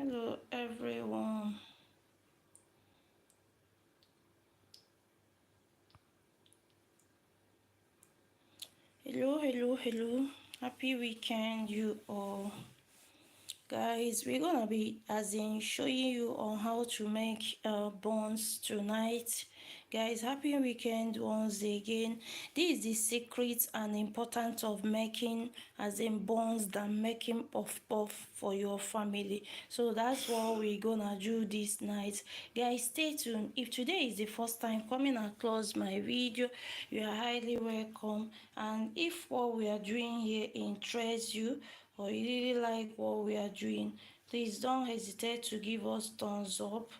Hello everyone. Hello. Happy weekend, you all. Guys, we're gonna be showing you on how to make buns tonight. Guys, happy weekend once again. This is the secret and importance of making buns than making puff for your family. So that's what we're gonna do this night. Guys, stay tuned. If today is the first time coming across my video, you are highly welcome. And if what we are doing here interests you, or you really like what we are doing, please don't hesitate to give us thumbs up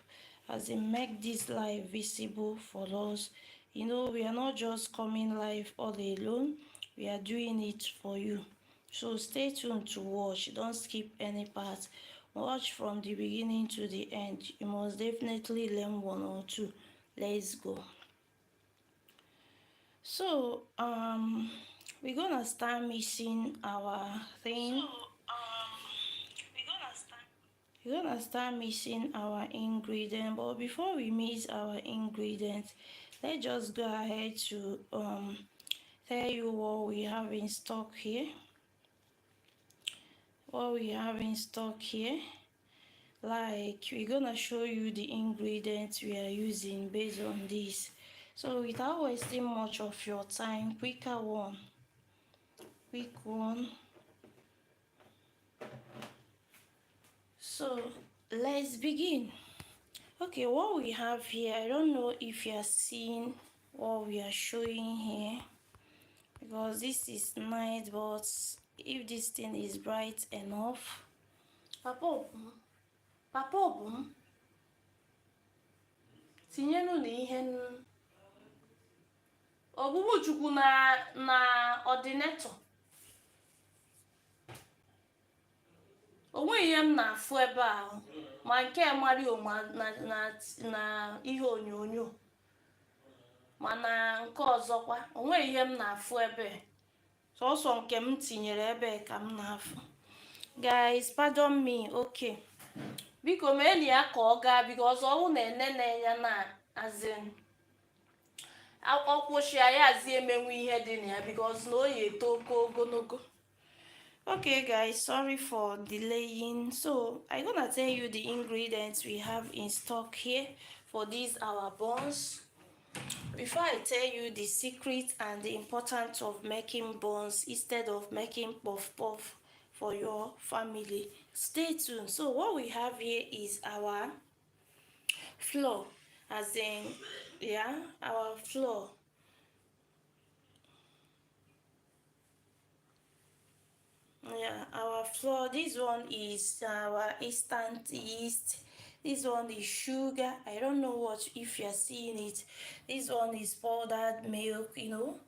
make this live visible for us. You know, we are not just coming live all alone, we are doing it for you. So stay tuned to watch, don't skip any part. Watch from the beginning to the end. You must definitely learn one or two. Let's go. So we're gonna start mixing our thing. We're gonna start mixing our ingredients, but before we mix our ingredients, let's just go ahead to tell you what we have in stock here. Like, we're gonna show you the ingredients we are using based on this. So without wasting much of your time, quick one. So let's begin. Okay, what we have here, I don't know if you are seeing what we are showing here, because this is night, but if this thing is bright enough. Papa obum tinyenu na ihe obubu chukwu na ordinator. Onwe ihe m na-afụ ebe ahụ, ma nke Mario na ihe onyonyo, mana nke ọzọkwa onwe ihe m na-afụ ebe, sọsọ nke m tinyere ebe ka m na-afụ. Guys, pardon me. Okay, biko meeni ya ka ọ gaa, because ọwụ na-enene ya na azin ọkwụchia ya azi emenwe ihe dị na ya, because na oyi eto oke ogologo. Okay guys, sorry for delaying. So I'm gonna tell you the ingredients we have in stock here for these our buns. Before I tell you the secret and the importance of making buns instead of making puff for your family, stay tuned. So what we have here is our flour, our flour. Our flour. This one is our instant yeast. This one is sugar. I don't know what if you're seeing it. This one is powdered milk. You know,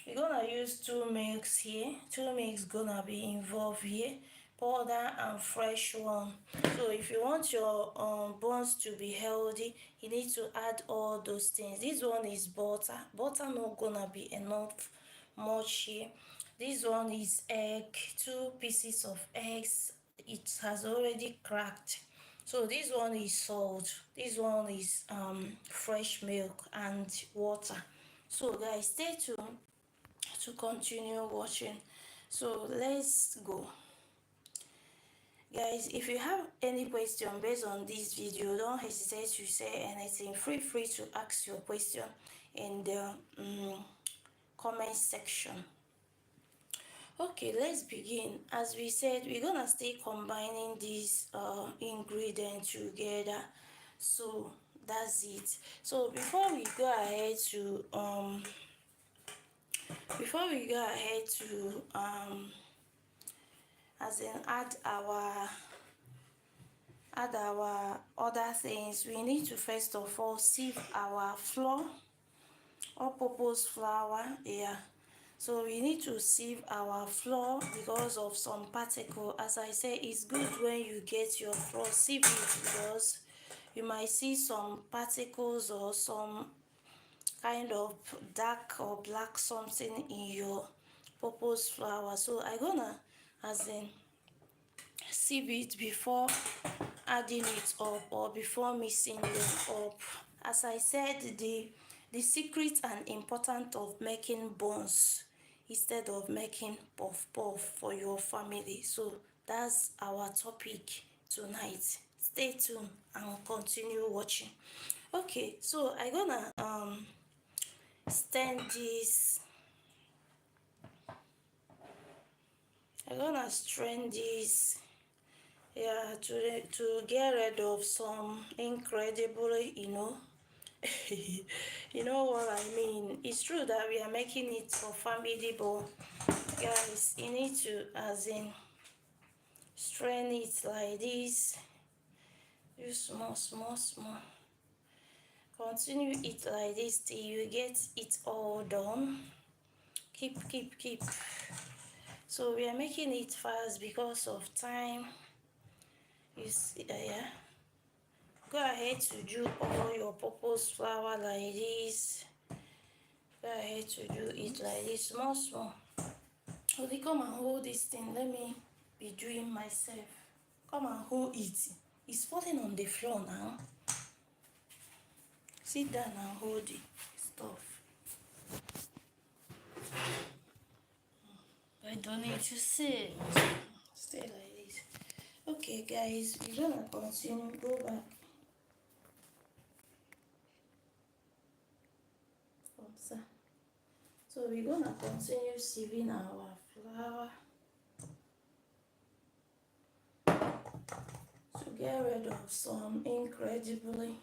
we're gonna use 2 milks here. 2 milks gonna be involved here, powder and fresh one. So if you want your buns to be healthy, you need to add all those things. This one is butter. Butter not gonna be enough much here. This one is egg, 2 pieces of eggs. It has already cracked. So this one is salt. This one is fresh milk and water. So guys, stay tuned to continue watching. So let's go. Guys, if you have any question based on this video, don't hesitate to say anything. Feel free to ask your question in the comment section. Okay, let's begin. As we said, we're gonna stay combining these ingredients together. So that's it. So before we go ahead to add our other things, we need to first of all sieve our flour, all-purpose flour. So we need to sieve our flour because of some particle. As I say, it's good when you get your flour, sieve it, because you might see some particles or some kind of dark or black something in your purpose flour. So I'm gonna sieve it before adding it up or before mixing them up. As I said, the secret and important of making buns instead of making puff puff for your family. So that's our topic tonight. Stay tuned and continue watching. Okay, so I gonna stand this. I'm gonna strain this, yeah, to get rid of some incredibly, you know what I mean. It's true that we are making it for family, but guys, you need to, as in, strain it like this. Do small, small, small. Continue it like this till you get it all done. Keep. So we are making it fast because of time. You see, yeah. Go ahead to do all your purpose flower like this. Go ahead to do it like this, small. Okay, come and hold this thing. Let me be doing myself. Come and hold it. It's falling on the floor now. Sit down and hold it. Stuff. I don't need to sit. Stay like this. Okay, guys, we're gonna continue. Go back. So we're gonna continue sieving our flour to get rid of some incredibly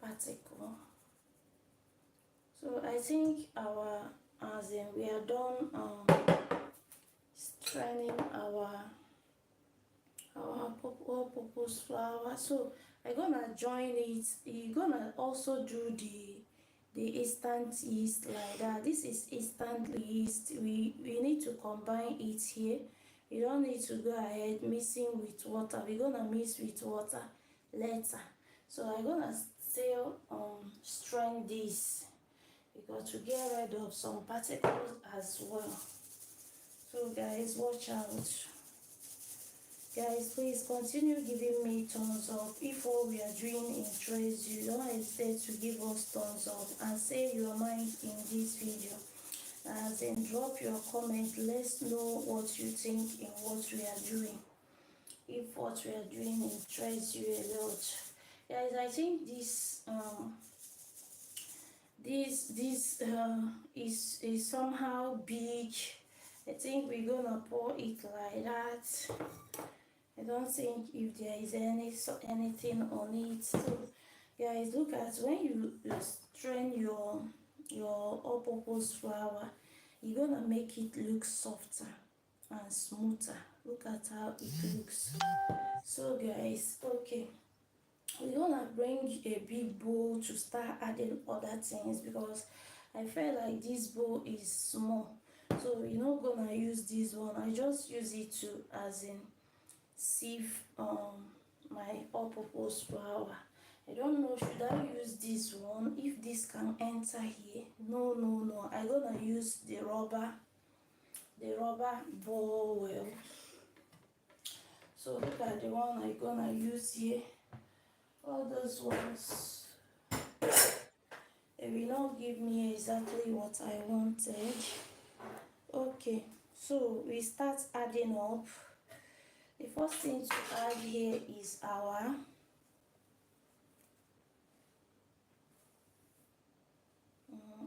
particle. So I think we are done straining our all-purpose flour. So I'm gonna join it. You're gonna also do the instant yeast like that. This is instant yeast. We need to combine it here. You don't need to go ahead mixing with water. We're gonna mix with water later. So I'm gonna still strain this because to get rid of some particles as well. So guys, watch out. Guys, please continue giving me thumbs up. If what we are doing interests you, don't hesitate to give us thumbs up and say your mind in this video. Then drop your comment. Let's know what you think in what we are doing. If what we are doing interests you a lot. Guys, I think this is somehow big. I think we're gonna pour it like that. I don't think if there is anything on it. So guys, look at when you strain your all-purpose flour, you're gonna make it look softer and smoother. Look at how it looks. So guys, okay, we're gonna bring a big bowl to start adding other things because I feel like this bowl is small, so we're not gonna use this one. I just use it to as in sieve my all-purpose flour. I don't know, should I use this one? If this can enter here, no, I'm gonna use the rubber bowl well. So look at the one I'm gonna use here. All those ones, they will not give me exactly what I wanted. Okay, so we start adding up. The first thing to add here is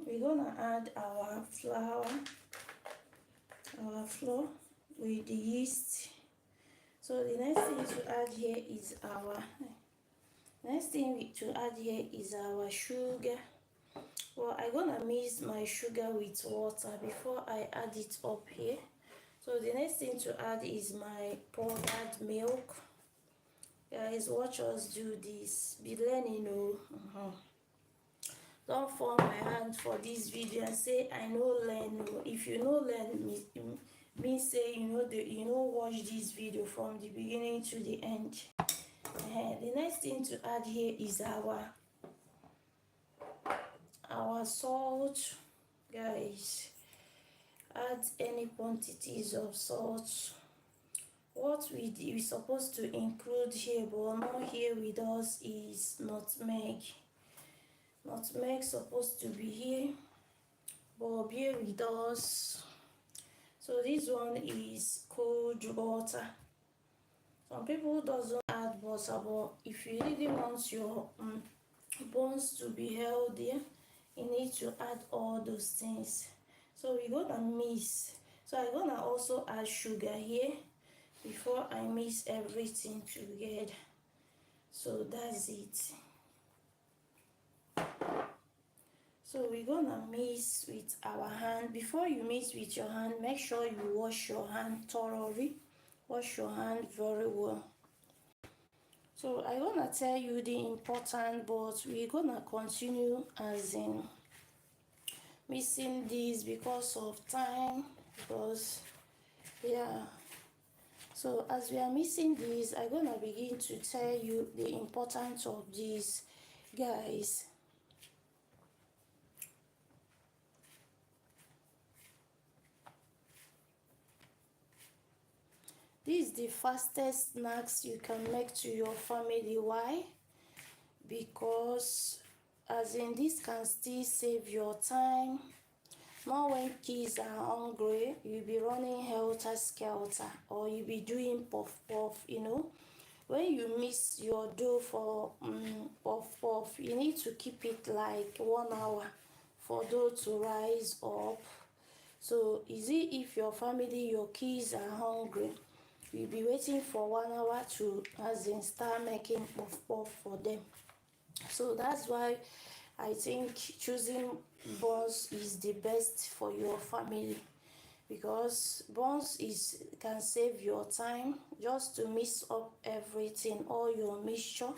we're gonna add our flour with the yeast. So the next thing to add here is our sugar. Well, I'm gonna mix my sugar with water before I add it up here. So the next thing to add is my powdered milk. Guys, watch us do this. Be learning, Don't fall my hand for this video and say I no learn. If you no learn, me say you know watch this video from the beginning to the end. The next thing to add here is our salt. Guys, add any quantities of salt. what we supposed to include here but not here with us is nutmeg. Nutmeg supposed to be here but bear with us. So this one is cold butter. Some people doesn't add butter, but if you really want your bones to be healthy, you need to add all those things. So we're gonna mix. So I'm gonna also add sugar here before I mix everything together. So that's it. So we're gonna mix with our hand. Before you mix with your hand, make sure you wash your hand thoroughly. Wash your hand very well. So I'm gonna tell you the important, but we're gonna continue as in mixing this because of time, because yeah. So as we are mixing this, I'm gonna begin to tell you the importance of this, guys. This is the fastest snacks you can make to your family. Why? Because as in this can still save your time. Not when kids are hungry, you'll be running helter-skelter or you'll be doing puff-puff, you know. When you mix your dough for puff-puff, you need to keep it like 1 hour for dough to rise up. So is it if your family, your kids are hungry, you'll be waiting for 1 hour to as in start making puff-puff for them. So that's why I think choosing buns is the best for your family, because buns can save your time just to mix up everything, all your mixture,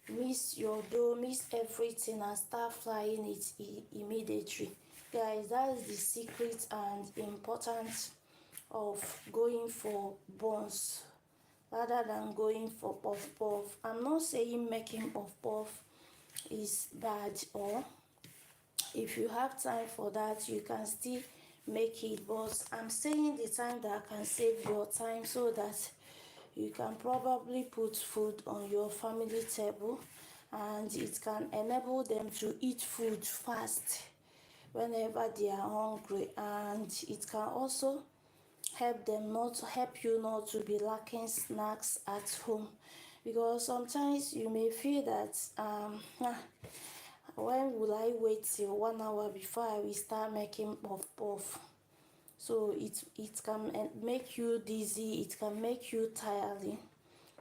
mix your dough, mix everything and start frying it immediately. Guys, that is the secret and importance of going for buns rather than going for puff puff. I'm not saying making puff puff is bad, or if you have time for that you can still make it, but I'm saying the time that can save your time so that you can probably put food on your family table and it can enable them to eat food fast whenever they are hungry, and it can also help you not to be lacking snacks at home, because sometimes you may feel that when will I wait till 1 hour before I will start making puff puff. So it can make you dizzy, it can make you tiring.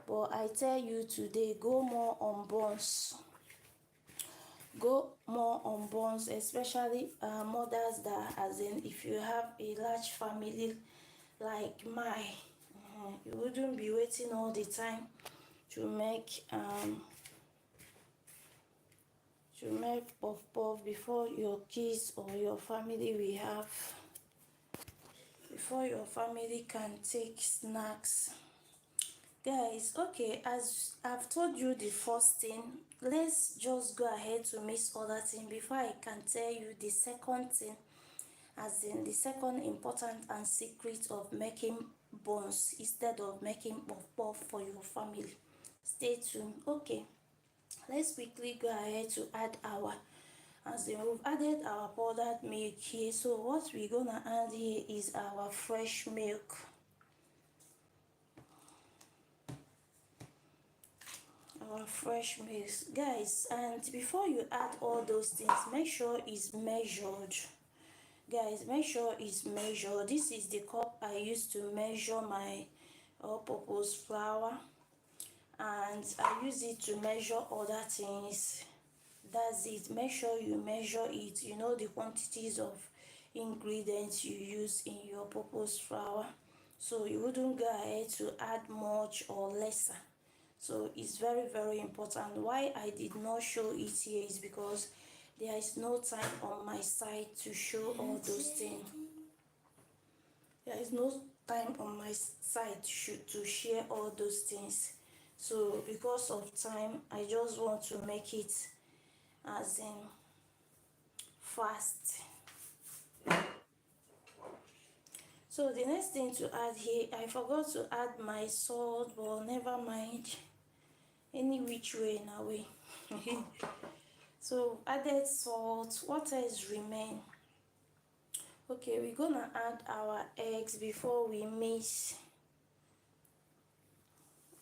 But I tell you today, go more on buns. Go more on buns, especially mothers that, as in if you have a large family like mine, you wouldn't be waiting all the time to make puff puff before your kids or your family before your family can take snacks. Guys, okay, as I've told you the first thing, let's just go ahead to mix other thing before I can tell you the second thing, as in the second important and secret of making buns instead of making puff puff for your family. Stay tuned. Okay, let's quickly go ahead to add our, as in we've added our powdered milk here. So what we're gonna add here is our fresh milk. Our fresh milk, guys, and before you add all those things, make sure it's measured. Guys, make sure it's measured. This is the cup I used to measure my all-purpose flour, and I use it to measure other things. That's it. Make sure you measure it. You know the quantities of ingredients you use in your purpose flour, so you wouldn't go ahead to add much or lesser. So it's very, very important. Why I did not show it here is because there is no time on my side to show all those things. There is no time on my side to share all those things. So because of time, I just want to make it as in fast. So the next thing to add here, I forgot to add my salt, but never mind, any which way in a way. So added salt. What else remain? Okay, we're gonna add our eggs before we mix.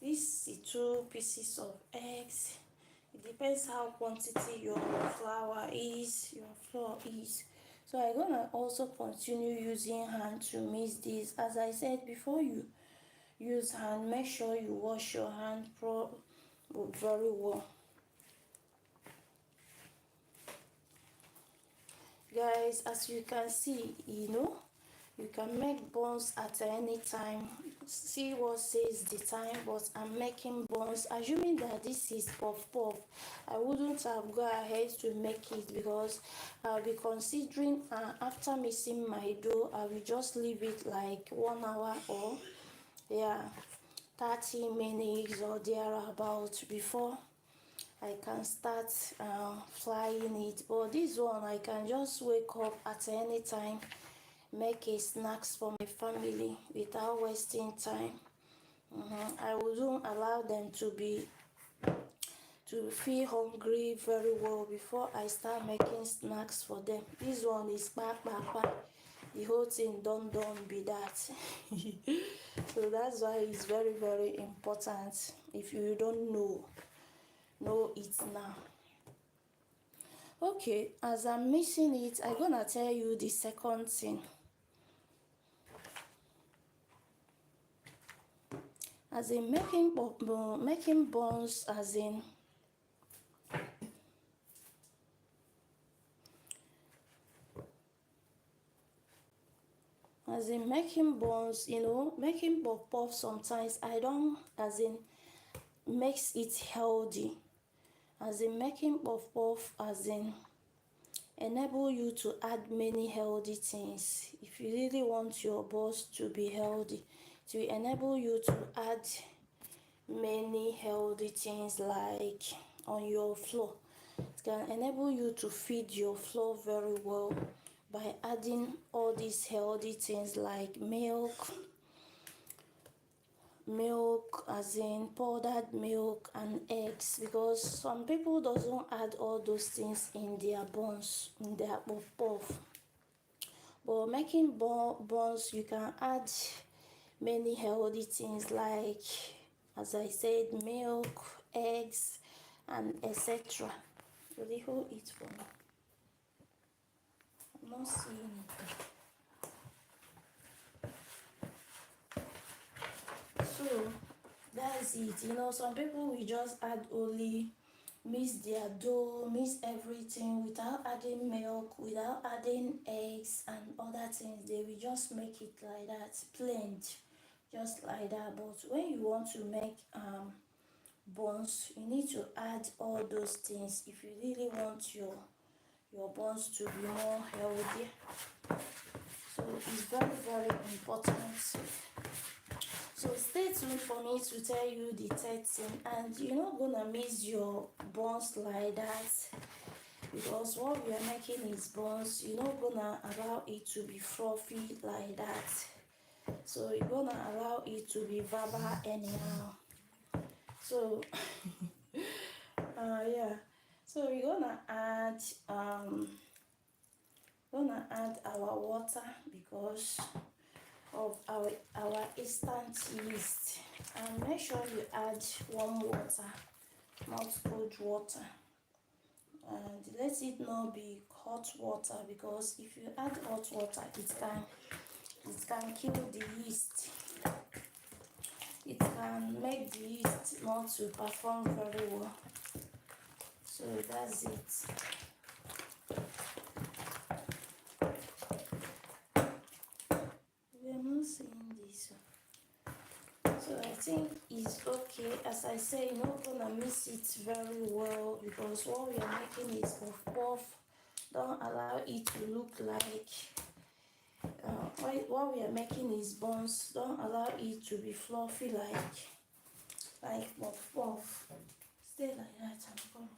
This is 2 pieces of eggs. It depends how quantity your flour is, so I'm gonna also continue using hand to mix this. As I said, before you use hand, make sure you wash your hand very well. Guys, as you can see, you can make buns at any time. See what says the time, but I'm making buns. Assuming that this is puff puff, I wouldn't have go ahead to make it because I'll be considering after mixing my dough, I will just leave it like 1 hour or 30 minutes or thereabout before I can start frying it. But this one, I can just wake up at any time, make a snacks for my family without wasting time. I wouldn't allow them to feel hungry very well before I start making snacks for them. This one is back. The whole thing don't be that. So that's why it's very, very important. If you don't know it now. Okay, as I'm mixing it, I'm gonna tell you the second thing. As in making buns, as in making buns, making puff sometimes I don't makes it healthy. As in making puff, as in enable you to add many healthy things. If you really want your buns to be healthy, it will enable you to add many healthy things like on your flour. It can enable you to feed your flour very well by adding all these healthy things like milk, as in powdered milk, and eggs, because some people doesn't add all those things in their buns, in their puff. But making buns, you can add many healthy things like, as I said, milk, eggs, and etc. So they hold it for me. I'm not seeing it. So that's it. Some people will just add only, mix their dough, mix everything without adding milk, without adding eggs and other things. They will just make it like that, plain, just like that. But when you want to make buns, you need to add all those things if you really want your buns to be more healthy. So it's very, very important. So stay tuned for me to tell you the third thing. And you're not gonna miss your buns like that, because what we are making is buns. You're not gonna allow it to be fluffy like that. So you're gonna allow it to be verbal anyhow. So yeah. So we're gonna add our water because of our instant yeast, and make sure you add warm water, not cold water, and let it not be hot water, because if you add hot water, it can kill the yeast. It can make the yeast not to perform very well. So that's it. We are not seeing this. So I think it's okay. As I say, you're not gonna mix it very well, because what we are making is puff. Don't allow it to look like what we are making is buns. Don't allow it to be fluffy like puff. Stay like that and come.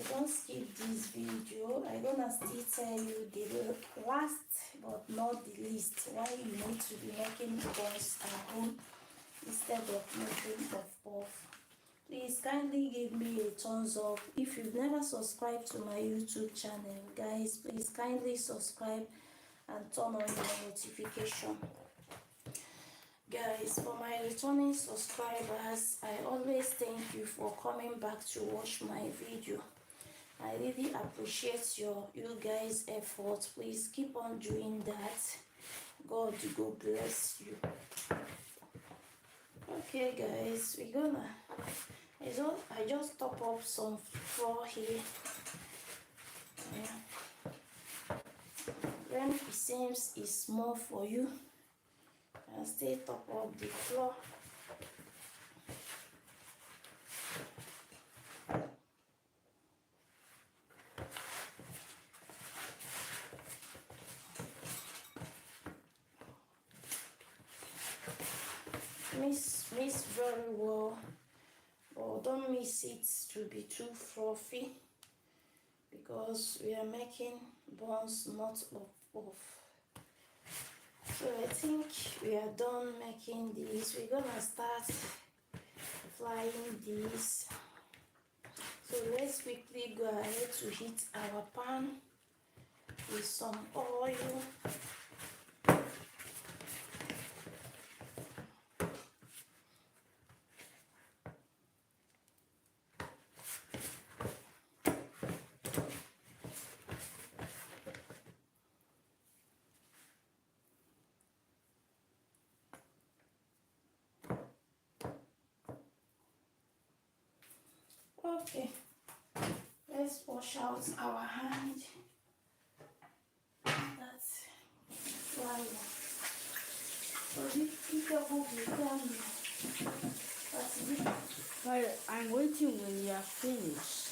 don't skip this video. I'm gonna still tell you the last but not the least why you need to be making buns at home instead of making puff. Please kindly give me a thumbs up. If you've never subscribed to my YouTube channel, guys, please kindly subscribe and turn on your notification. Guys, for my returning subscribers, I always thank you for coming back to watch my video. I really appreciate you guys' effort. Please keep on doing that. God go bless you. Okay guys, I just top up some flour here. When it seems it's small for you, and still top up the flour. Mix very well, but don't mix it to be too fluffy because we are making buns, not puff. So I think we are done making these. We're gonna start frying these. So let's quickly go ahead to heat our pan with some oil. Okay, let's wash out our hand. That's flour. So you can hold it down. That's it. But I'm waiting when you are finished.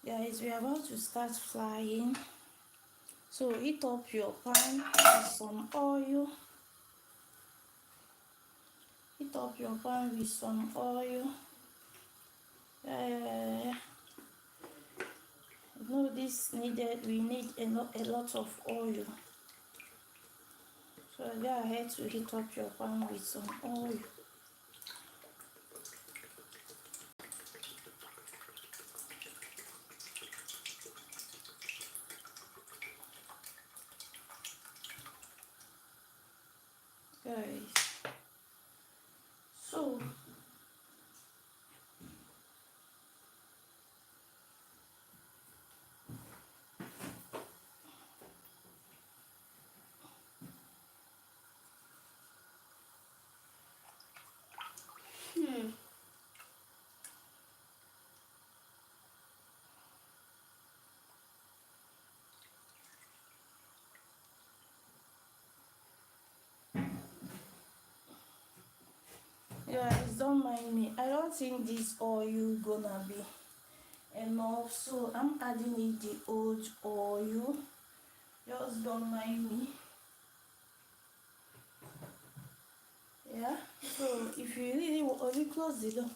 Guys, we are about to start frying. So heat up your pan with some oil. Heat up your pan with some oil. No, this needed. We need a lot of oil. So go ahead to heat up your pan with some oil. Guys, so guys, don't mind me. I don't think this oil gonna be enough, so I'm adding it the old oil. Just don't mind me. Yeah, so if you really want, close the door.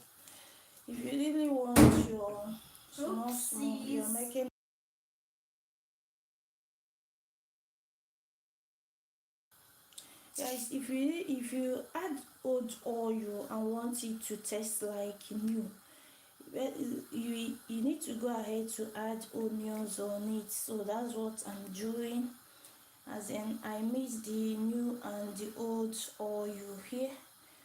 If you really want your small, you're making. Guys, if you add old oil and want it to taste like new, well, you need to go ahead to add onions on it. So that's what I'm doing. As in, I mix the new and the old oil here.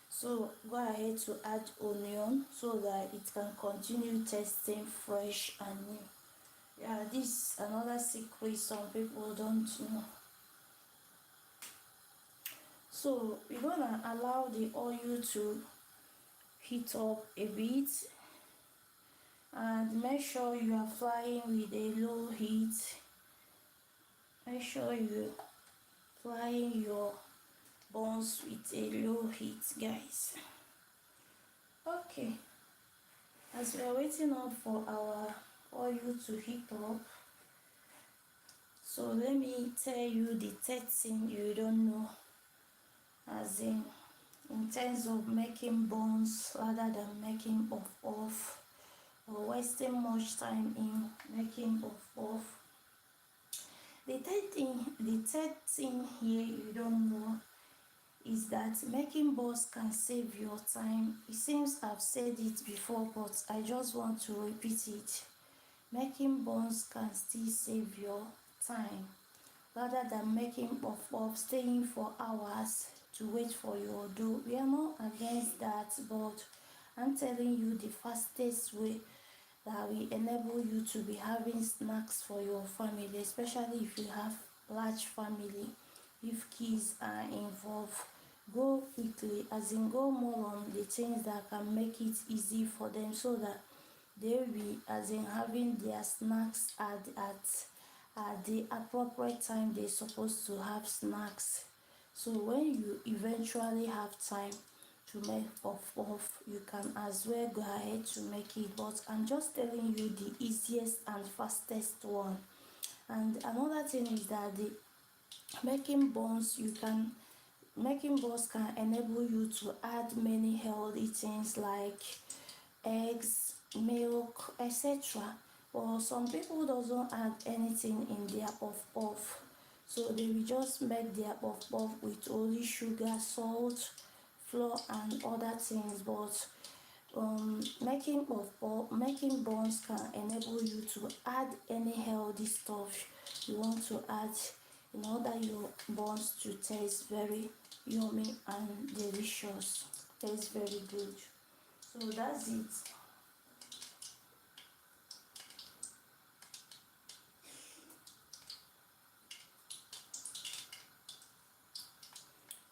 So go ahead to add onion so that it can continue tasting fresh and new. Yeah, this is another secret some people don't know. So we're gonna allow the oil to heat up a bit, and make sure you are frying with a low heat. Make sure you frying your buns with a low heat, guys. Okay, as we are waiting up for our oil to heat up, so let me tell you the third thing you don't know, as in terms of making buns rather than making puff or wasting much time in making puff. The third thing here you don't know is that making buns can save your time. It seems I've said it before, but I just want to repeat it. Making buns can still save your time rather than making puff, staying for hours to wait for your dough. We are not against that, but I'm telling you the fastest way that will enable you to be having snacks for your family, especially if you have large family. If kids are involved, go quickly, as in go more on the things that can make it easy for them, so that they will be as in having their snacks at the appropriate time they're supposed to have snacks. So when you eventually have time to make puff, you can as well go ahead to make it, but I'm just telling you the easiest and fastest one. And another thing is that the making buns you can making buns can enable you to add many healthy things like eggs, milk, etc. But some people doesn't add anything in their puff, so they will just make their puff with only sugar, salt, flour and other things. But making buns can enable you to add any healthy stuff you want to add in order your buns to taste very yummy and delicious. Tastes very good. So that's it.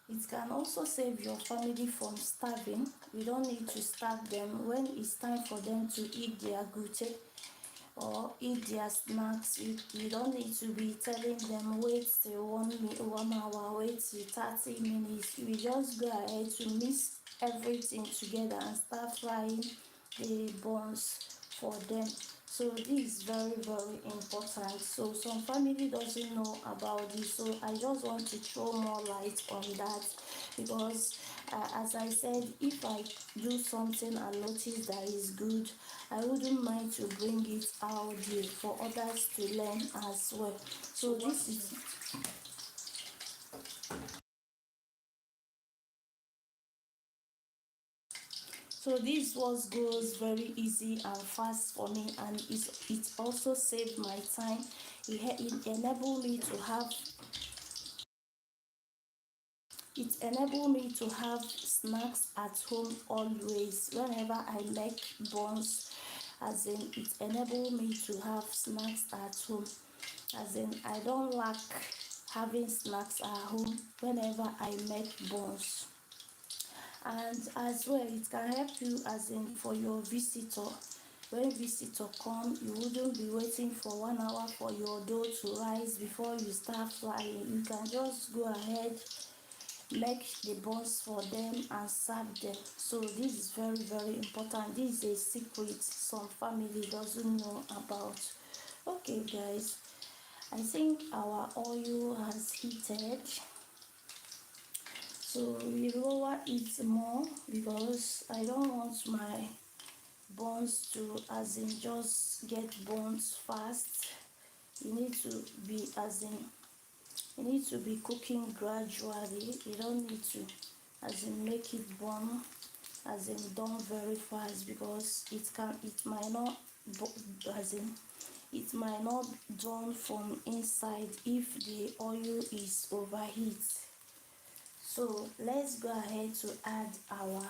It can also save your family from starving. You don't need to starve them when it's time for them to eat their goûter or eat their snacks. You don't need to be telling them wait till 1 hour, wait till 30 minutes. You just go ahead to mix everything together and start frying the buns for them. So this is very important. So some family doesn't know about this, so I just want to throw more light on that, because as I said, if I do something and notice that is good, I wouldn't mind to bring it out there for others to learn as well. So this is So this was goes very easy and fast for me, and it also saved my time. It enabled me to have snacks at home always. Whenever I make buns, as in it enabled me to have snacks at home. As in I don't lack having snacks at home whenever I make buns. And as well, it can help you, as in for your visitor. When visitor come, you wouldn't be waiting for 1 hour for your dough to rise before you start frying. You can just go ahead, make the buns for them and serve them. So this is very important. This is a secret some family doesn't know about. Okay guys, I think our oil has heated, so we lower it more because I don't want my buns to, as in, just get burnt fast. You need to be, as in, you need to be cooking gradually. You don't need to, as in, make it burn, as in, done very fast, because it might not, as in, it might not done from inside if the oil is overheat. So let's go ahead to add our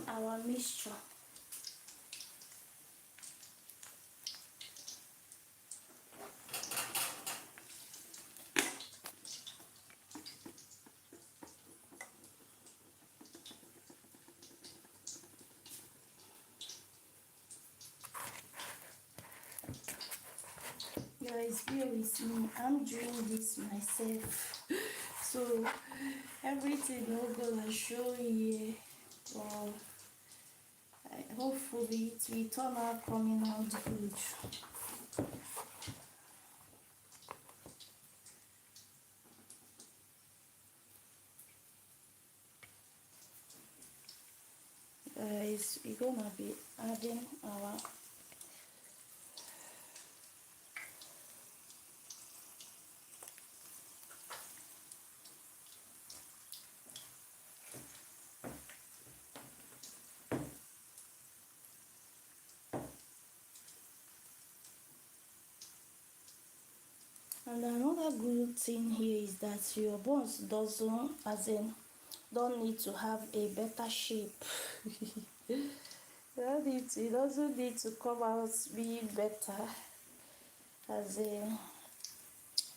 our mixture. Guys, bear with me, I'm doing this myself. So everything I'm gonna show here, well, hopefully it will turn out coming out good. Guys, we're gonna be adding our and another good thing here is that your buns doesn't, as in, don't need to have a better shape. It doesn't need to come out being better, as in,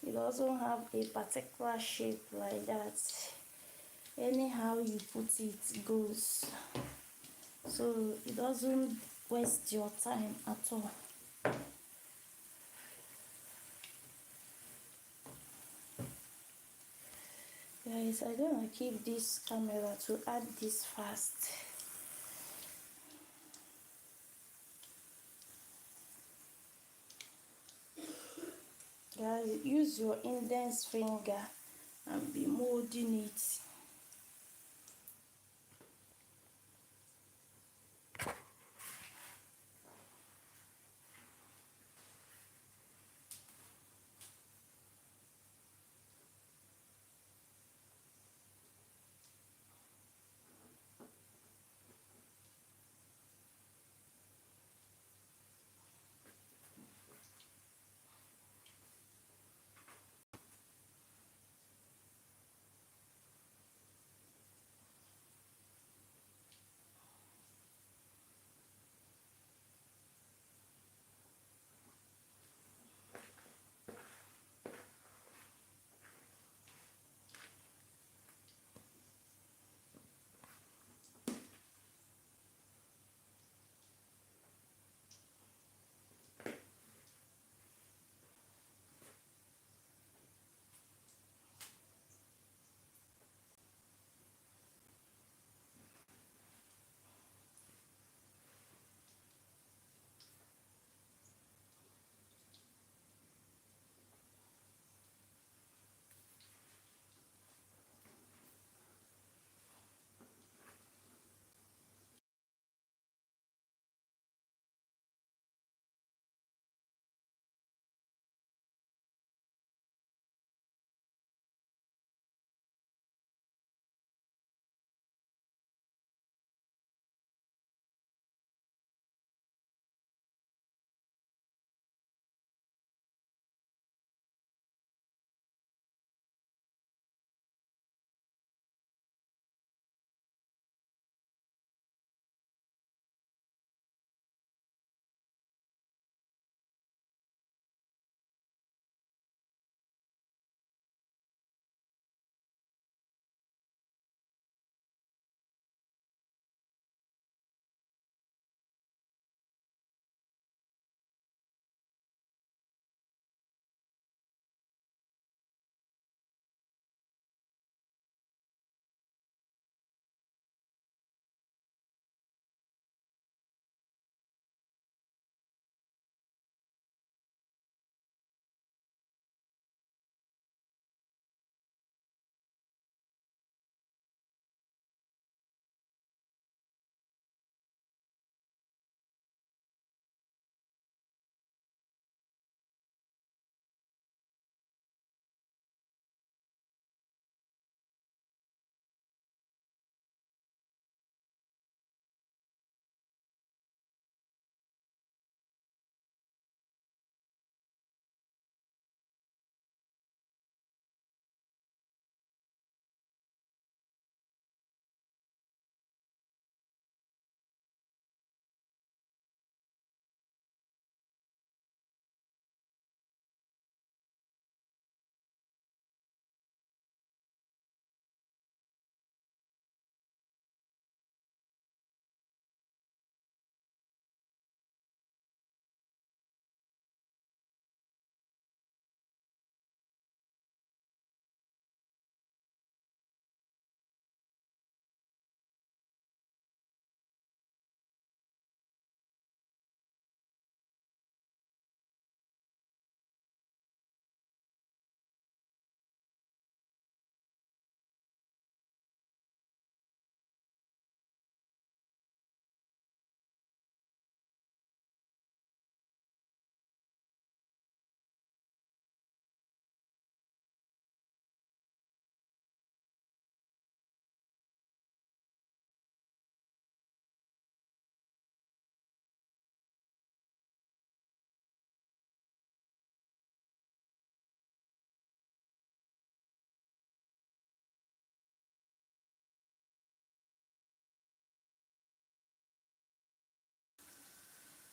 it doesn't have a particular shape like that. Anyhow you put it goes, so it doesn't waste your time at all. Guys, I don't want to keep this camera to add this fast. Guys, use your index finger and be molding it.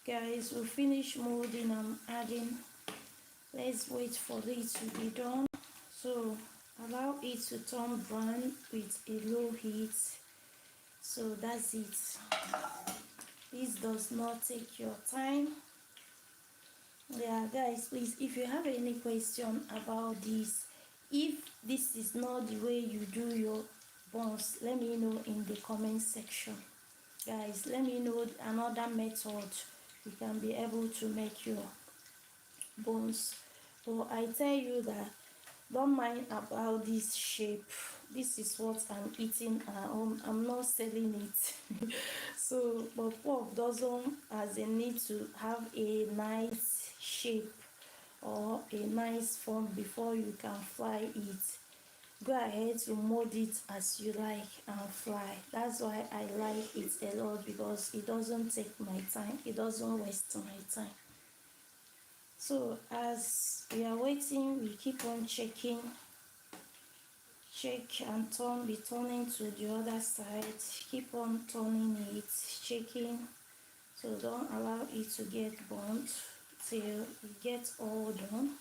Guys, we finish molding and adding. Let's wait for it to be done. So allow it to turn brown with a low heat. So that's it. This does not take your time. Yeah, guys, please, if you have any question about this, if this is not the way you do your buns, let me know in the comment section. Guys, let me know another method you can be able to make your buns. But I tell you that don't mind about this shape. This is what I'm eating at home. I'm not selling it. So but puff doesn't as a need to have a nice shape or a nice form before you can fry it. Go ahead to mold it as you like and fly. That's why I like it a lot, because it doesn't take my time, it doesn't waste my time. So as we are waiting, we keep on checking, check and turn, be turning to the other side, keep on turning it, checking. So don't allow it to get burnt till it gets all done,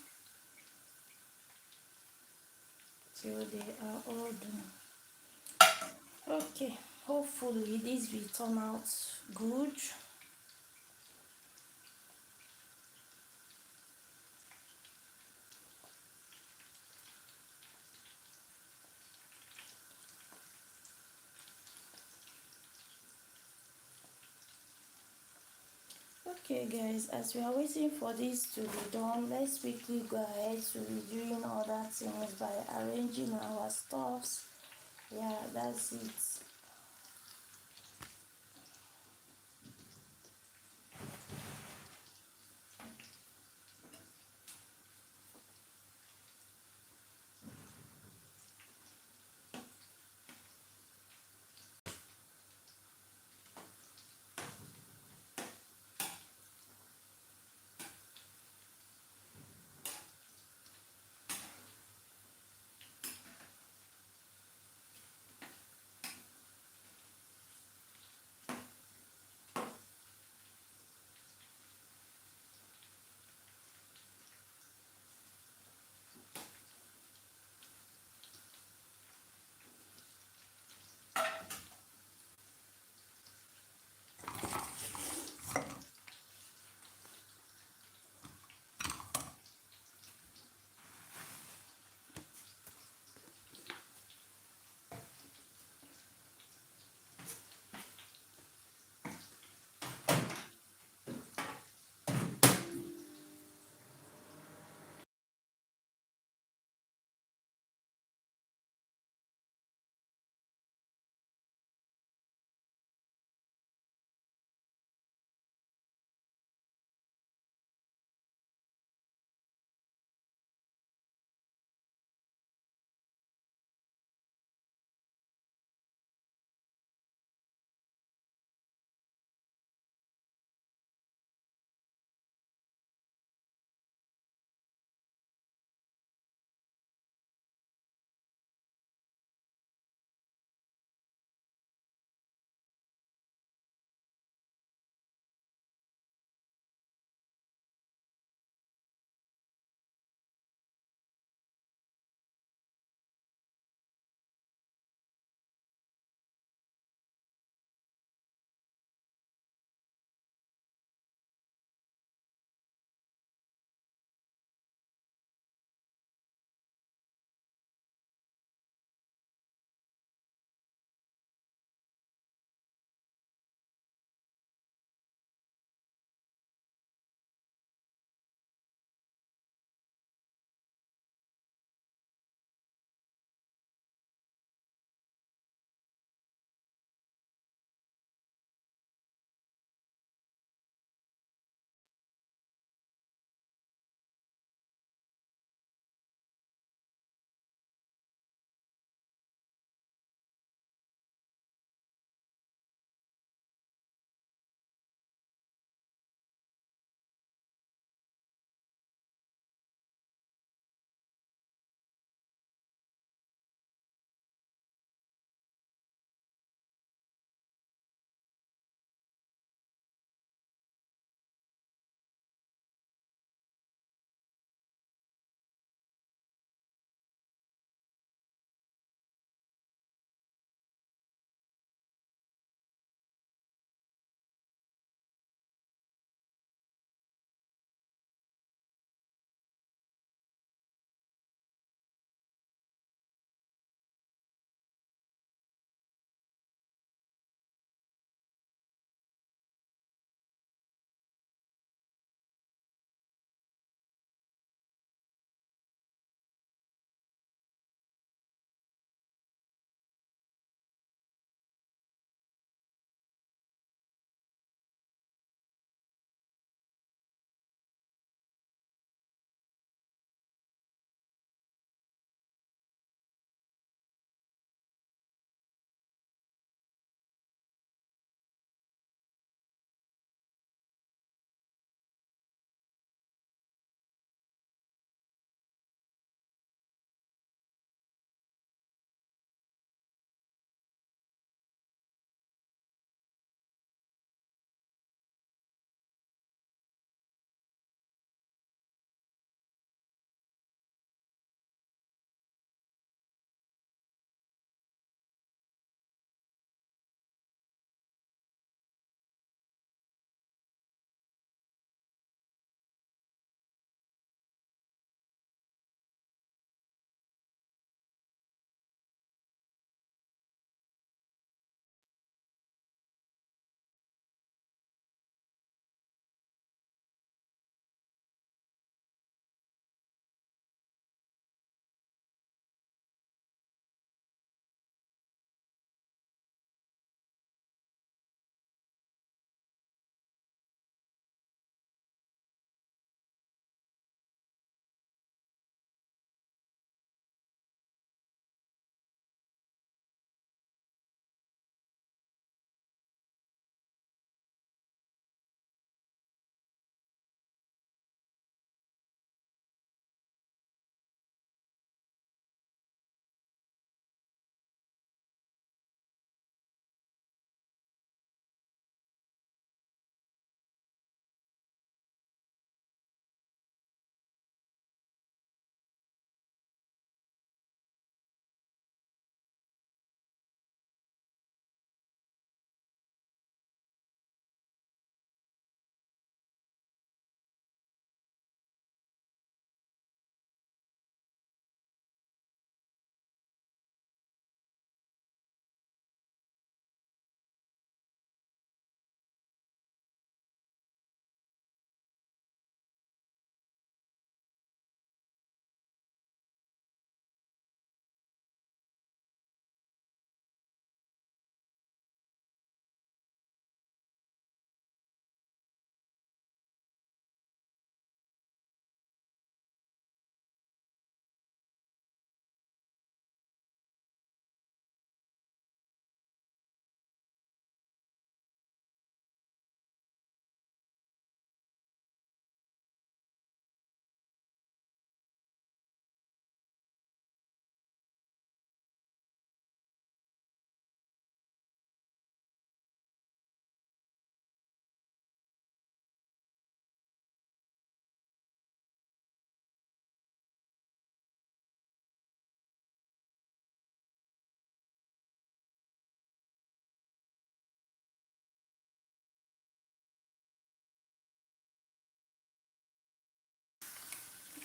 till they are all done. Okay, hopefully this will turn out good. Okay guys, as we are waiting for this to be done, let's quickly go ahead to be doing other things by arranging our stuffs. Yeah, that's it.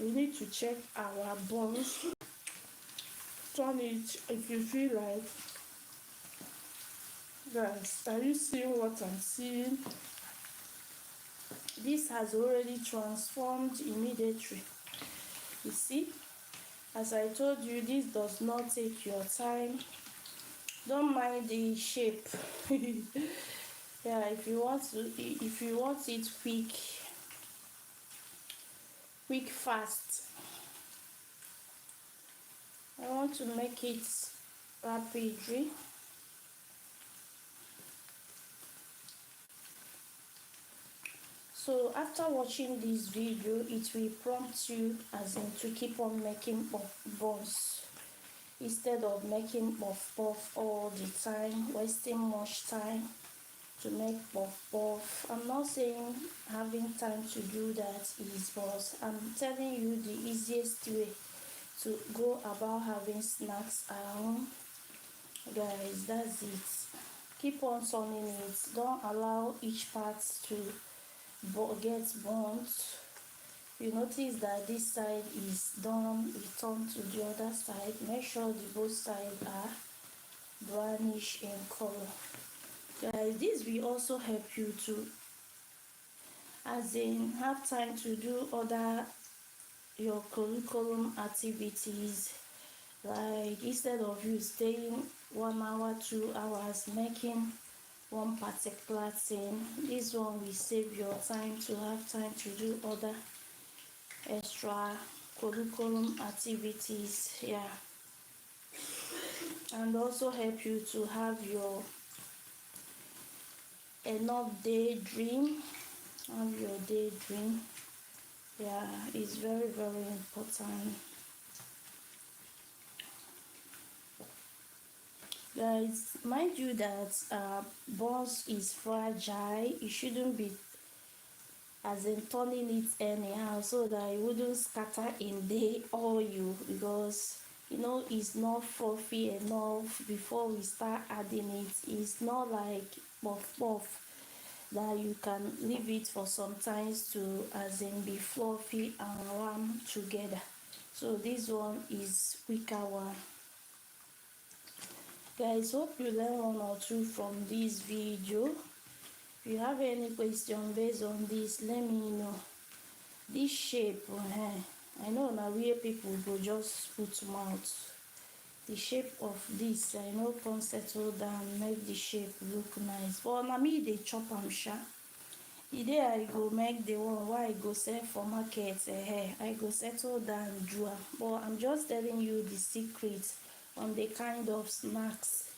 we need to check our buns. Turn it if you feel like. Guys, are you seeing what I'm seeing? This has already transformed immediately. You see, as I told you, this does not take your time. Don't mind the shape. Yeah, if you want it quick fast, I want to make it rapidly. So after watching this video, it will prompt you as in to keep on making buns instead of making puff all the time, wasting much time to make puff. I'm not saying having time to do that is, but I'm telling you the easiest way to go about having snacks at home. Guys, that's it. Keep on turning it. Don't allow each part to get burnt. You notice that this side is done, return to the other side. Make sure the both sides are brownish in color. Guys, this will also help you to as in have time to do other your curriculum activities, like instead of you staying 1 hour 2 hours making one particular thing, this one will save your time to have time to do other extra curriculum activities. Yeah, and also help you to have your enough daydream. Have your daydream. Yeah, it's very important. Guys, mind you that buns is fragile. You shouldn't be as in turning it anyhow so that it wouldn't scatter in the oil, because you know it's not fluffy enough before we start adding it. It's not like puff that you can leave it for some times to as in be fluffy and ram together. So this one is quicker one. Guys, hope you learn one or two from this video. If you have any question based on this, let me know. This shape, I know now where people go just put mouth. The shape of this, I know can settle down, make the shape look nice. But na me dey chop am sha. The day I go make the one why I go sell for market, I go settle down do am. But I'm just telling you the secret on the kind of snacks,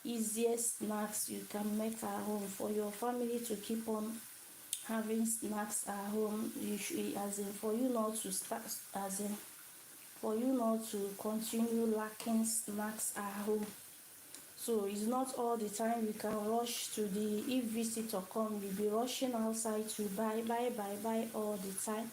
easiest snacks you can make at home for your family to keep on having snacks at home. You should, as in for you not to start, as in for you not to continue lacking snacks at home. So it's not all the time you can rush to the, if visitor come you'll be rushing outside to buy all the time.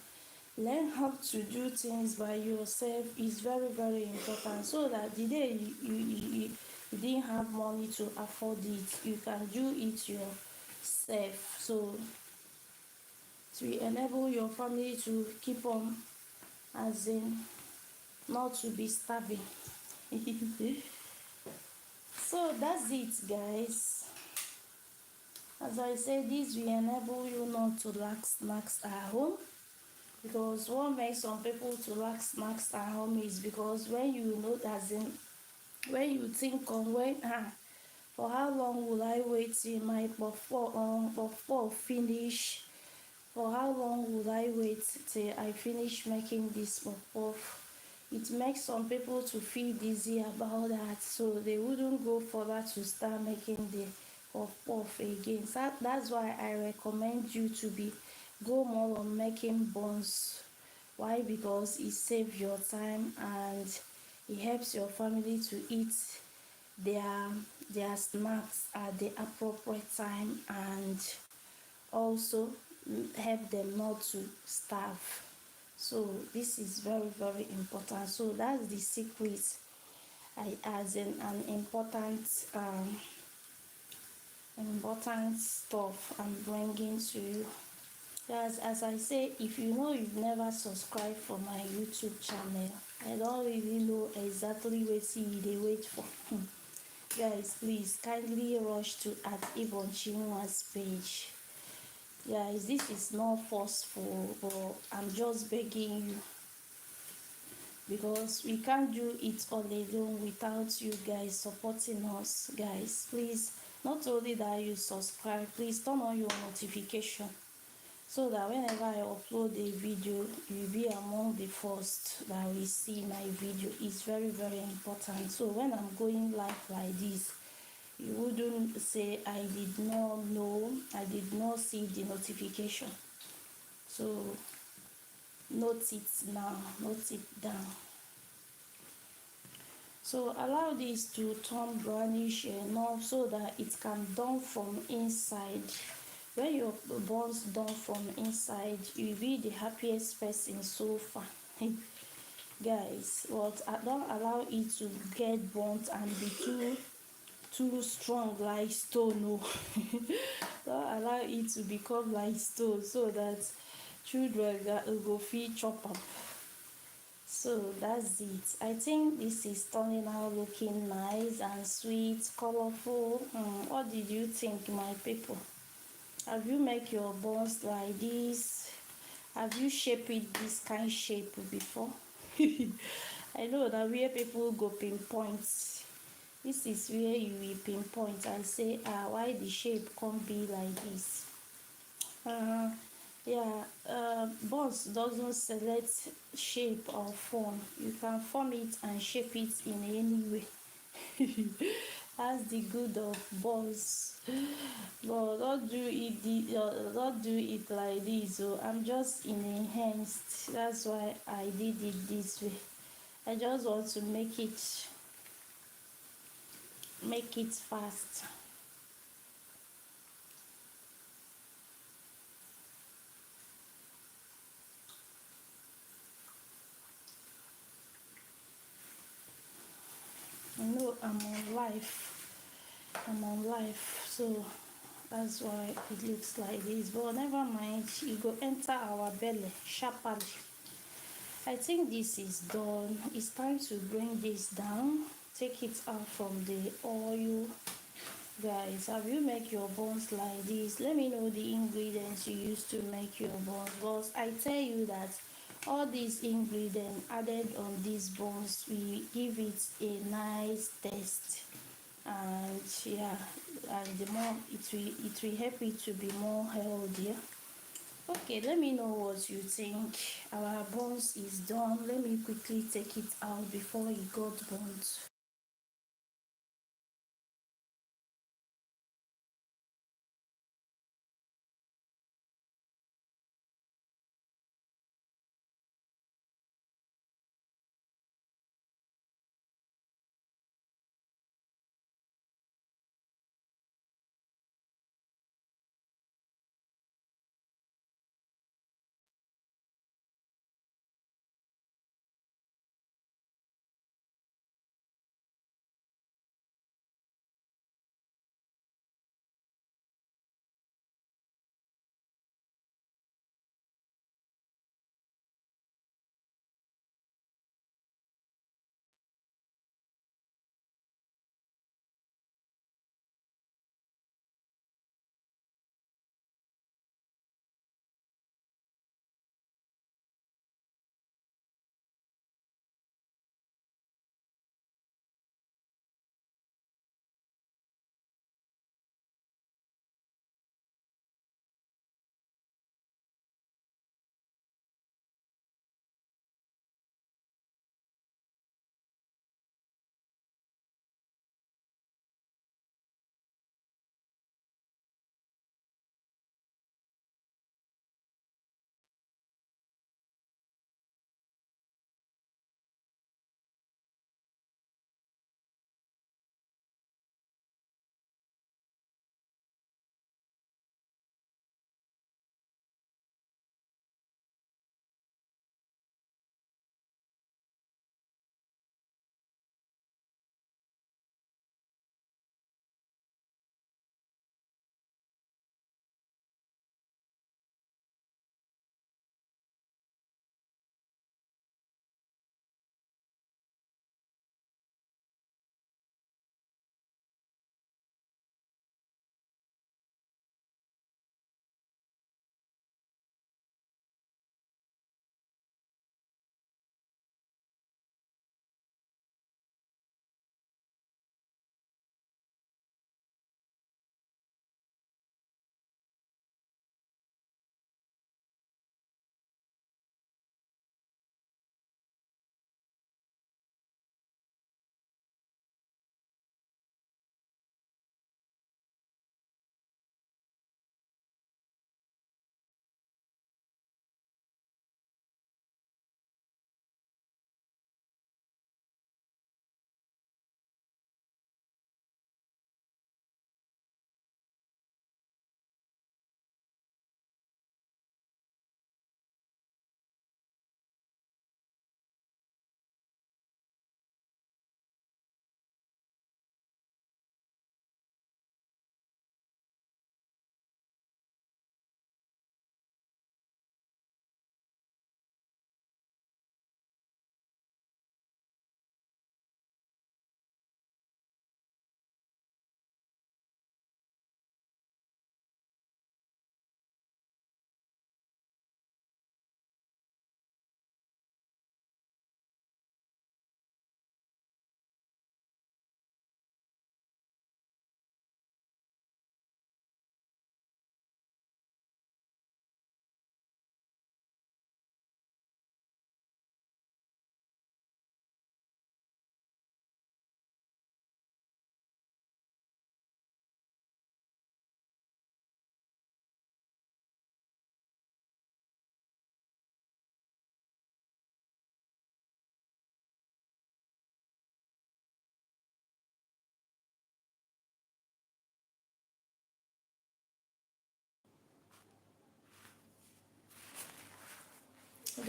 Learn how to do things by yourself is very important, so that the day you didn't have money to afford it, you can do it yourself. So to enable your family to keep on as in not to be starving. So that's it, guys. As I said, this will enable you not to lack snacks at home, because what makes some people to lack snacks at home is because when you know, as in when you think on when for how long will I wait till my puff finish, for how long will I wait till I finish making this puff. It makes some people to feel dizzy about that, so they wouldn't go further to start making the puff again. So that's why I recommend you to be go more on making buns. Why? Because it saves your time and it helps your family to eat their snacks at the appropriate time, and also help them not to starve. So this is very important. So that's the secret, as in an important stuff I'm bringing to you. As I say, if you know you've never subscribed for my YouTube channel, I don't really know exactly what you dey wait for. Guys, please kindly rush to at Ibon Chinwa's page. Guys, this is not forceful, but I'm just begging you, because we can't do it all alone without you guys supporting us. Guys, please, not only that you subscribe, please turn on your notification so that whenever I upload a video, you'll be among the first that will see my video. It's very, very important. So when I'm going live like this, you wouldn't say I did not know, I did not see the notification. So note it now, note it down. So allow this to turn brownish enough so that it can dawn from inside. When your buns dawn from inside, you'll be the happiest person so far. Guys, but don't allow it to get burnt and be too strong like stone. No. Don't allow it to become like stone so that children go fit chop up. So that's it. I think this is turning out looking nice and sweet, colorful. What did you think, my people? Have you make your buns like this? Have you shaped it this kind shape before? I know that where people go pinpoint. This is where you will pinpoint and say, why the shape can't be like this. Uh, yeah, buns doesn't select shape or form. You can form it and shape it in any way. That's the good of buns. But don't do it like this. So I'm just in enhanced. That's why I did it this way. I just want to make it fast. I know I'm on life, so that's why it looks like this. But never mind, it go enter our belly sharply. I think this is done. It's time to bring this down. Take it out from the oil. Guys, have you make your buns like this? Let me know the ingredients you use to make your buns. Because I tell you that all these ingredients added on these buns will give it a nice taste. And yeah, and the more it will help it to be more healthier. Okay, let me know what you think. Our buns is done. Let me quickly take it out before it got burnt.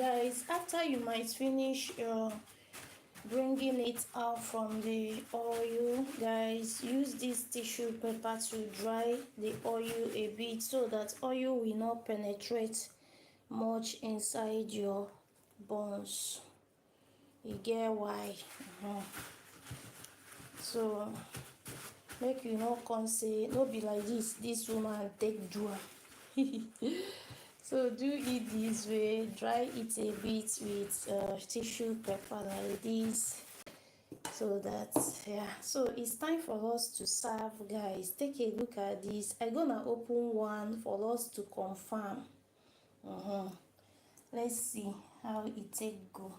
guys, after you might finish bringing it out from the oil, guys, use this tissue paper to dry the oil a bit so that oil will not penetrate much inside your buns. You get why? So make you no come say no be like this woman take do am. So do it this way, dry it a bit with tissue paper like this, so that, yeah. So it's time for us to serve, guys. Take a look at this. I'm gonna open one for us to confirm. Let's see how it take go.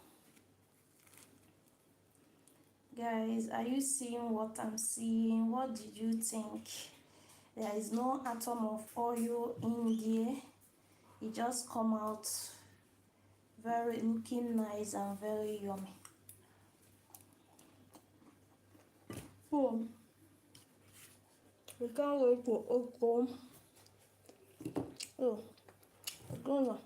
Guys, are you seeing what I'm seeing? What did you think? There is no atom of oil in there. It just come out very looking nice and very yummy. Oh, we can't wait to open. Oh, gonna.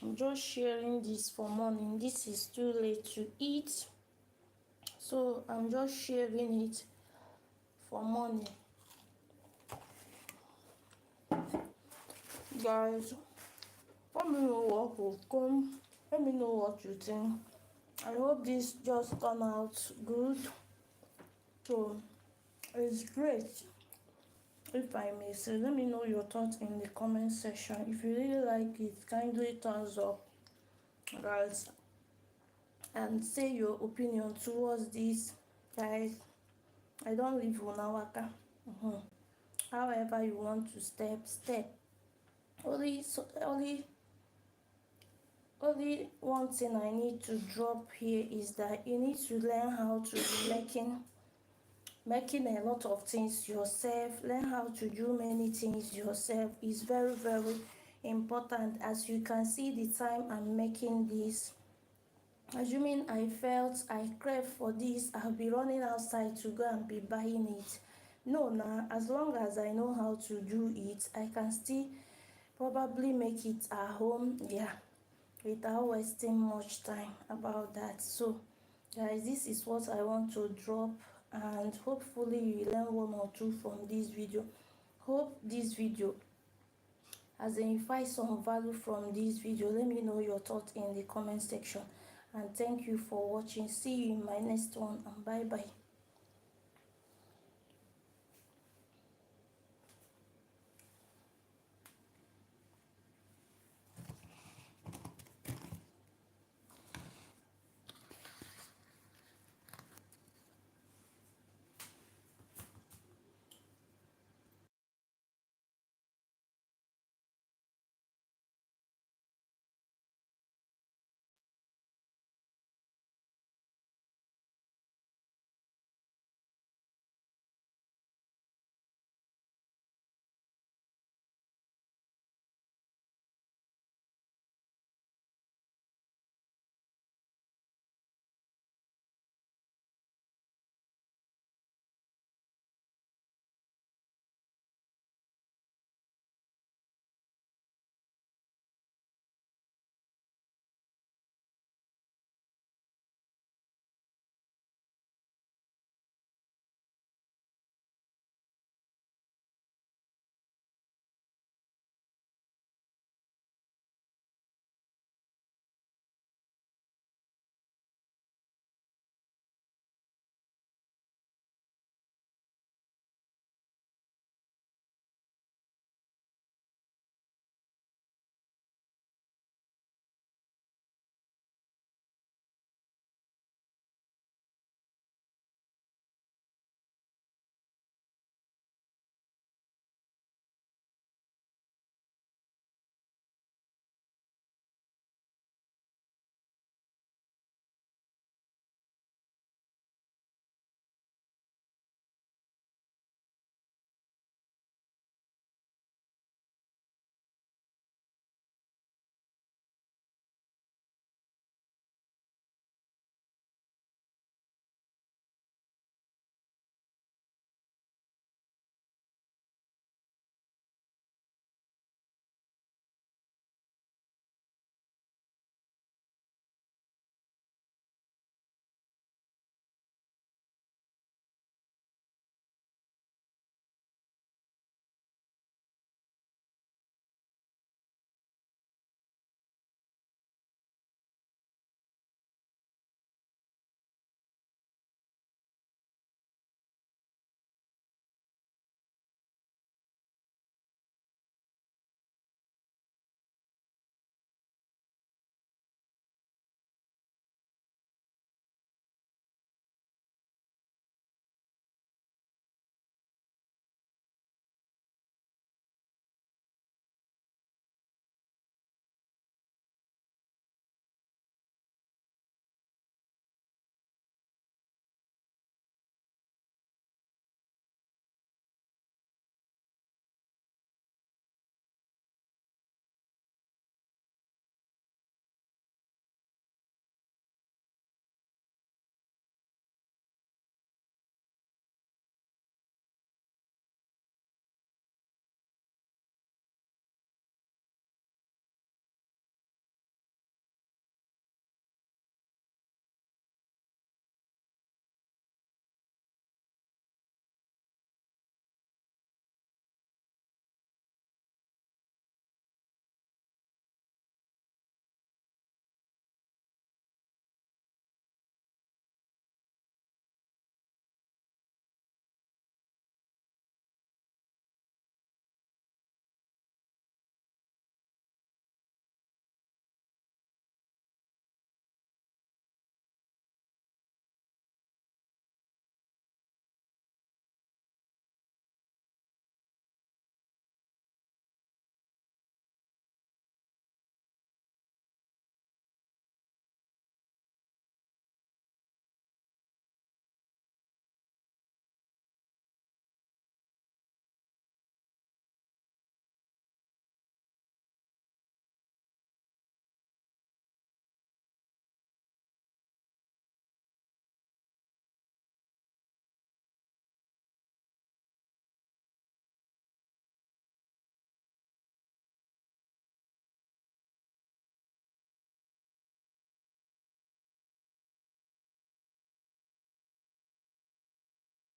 I'm just sharing this for morning. This is too late to eat, so I'm just sharing it for morning. Guys, let me know what will come. Let me know what you think. I hope this just turned out good. So it's great, if I may say. Let me know your thoughts in the comment section. If you really like it, kindly thumbs up, guys, and say your opinion towards this, guys. I don't leave una waka. However you want to step. Only one thing I need to drop here is that you need to learn how to be making a lot of things yourself. Learn how to do many things yourself. Is very, very important. As you can see, the time I'm making this, assuming I felt I crave for this, I'll be running outside to go and be buying it. No, nah, as long as I know how to do it, I can still probably make it at home, yeah, without wasting much time about that. So guys, this is what I want to drop, and hopefully you learn one or two from this video. Hope this video as in, find some value from this video. Let me know your thoughts in the comment section, and thank you for watching. See you in my next one, and bye bye.